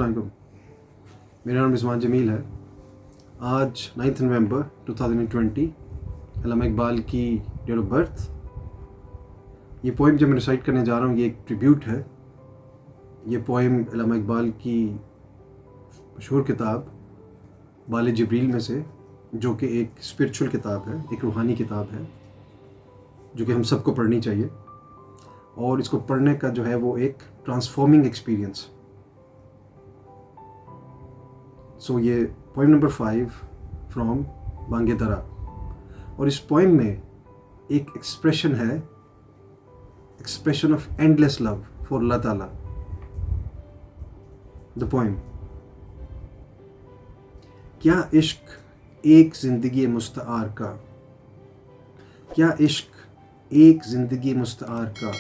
अस्सलाम वालेकुम। मेरा नाम रिजवान जमील है। आज 9 नवंबर 2020 अल्लामा इकबाल की डेट ऑफ बर्थ। ये पोइम जो मैं रिसाइट करने जा रहा हूँ ये एक ट्रिब्यूट है। ये पोइम अल्लामा इकबाल की मशहूर किताब बाले जिब्रील में से, जो कि एक स्पिरिचुअल किताब है, एक रूहानी किताब है जो कि हम सबको पढ़नी चाहिए। और इसको पढ़ने का जो है वो एक ट्रांसफॉर्मिंग एक्सपीरियंस। सो ये पोइम नंबर 5 फ्रॉम बांगे दरा। और इस पोइम में एक एक्सप्रेशन है, expression of endless love for Allah Taala. The poem. क्या इश्क एक ज़िंदगी मुस्तआर का, क्या इश्क एक ज़िंदगी मुस्तआर का,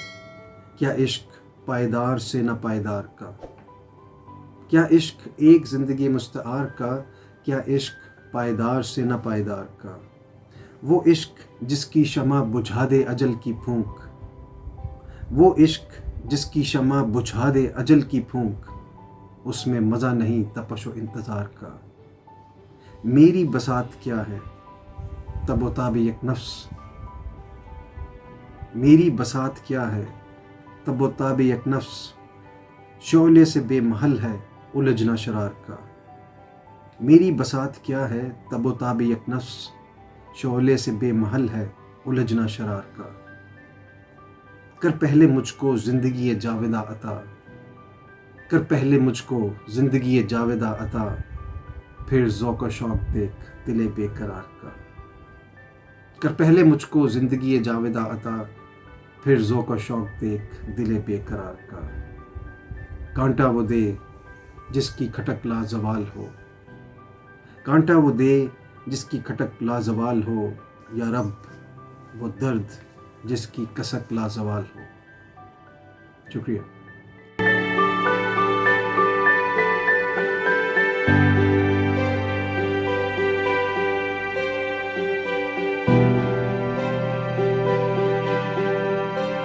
क्या इश्क पायदार से न पायदार का, क्या इश्क एक ज़िंदगी मुस्तआर का, क्या इश्क पायदार से न पायदार का। वो इश्क जिसकी शमा बुझा दे अजल की फूंक, वो इश्क जिसकी शमा बुझा दे अजल की फूंक, उसमें मज़ा नहीं तपश व इंतज़ार का। मेरी बसात क्या है तब ताब एक नफ्स, मेरी बसात क्या है तब ताब एक नफ्स, शोले से बेमहल है उलझना शरार का। मेरी बसात क्या है तब ताब एक नफ्स, शोले से बेमहल है उलझना शरार का। कर पहले मुझको ज़िंदगी जावेदा अता, कर पहले मुझको ज़िंदगी जावेदा अता, फिर ज़ौक़ शौक़ देख दिले बेकरार का। कर पहले मुझको ज़िंदगी जावेदा अता, फिर ज़ौक़ शौक़ देख दिले बेकरार का। कांटा वो दे जिसकी खटक लाजवाल हो, कांटा वो दे जिसकी खटक लाजवाल हो, या रब वो दर्द जिसकी कसक लाजवाल हो। शुक्रिया।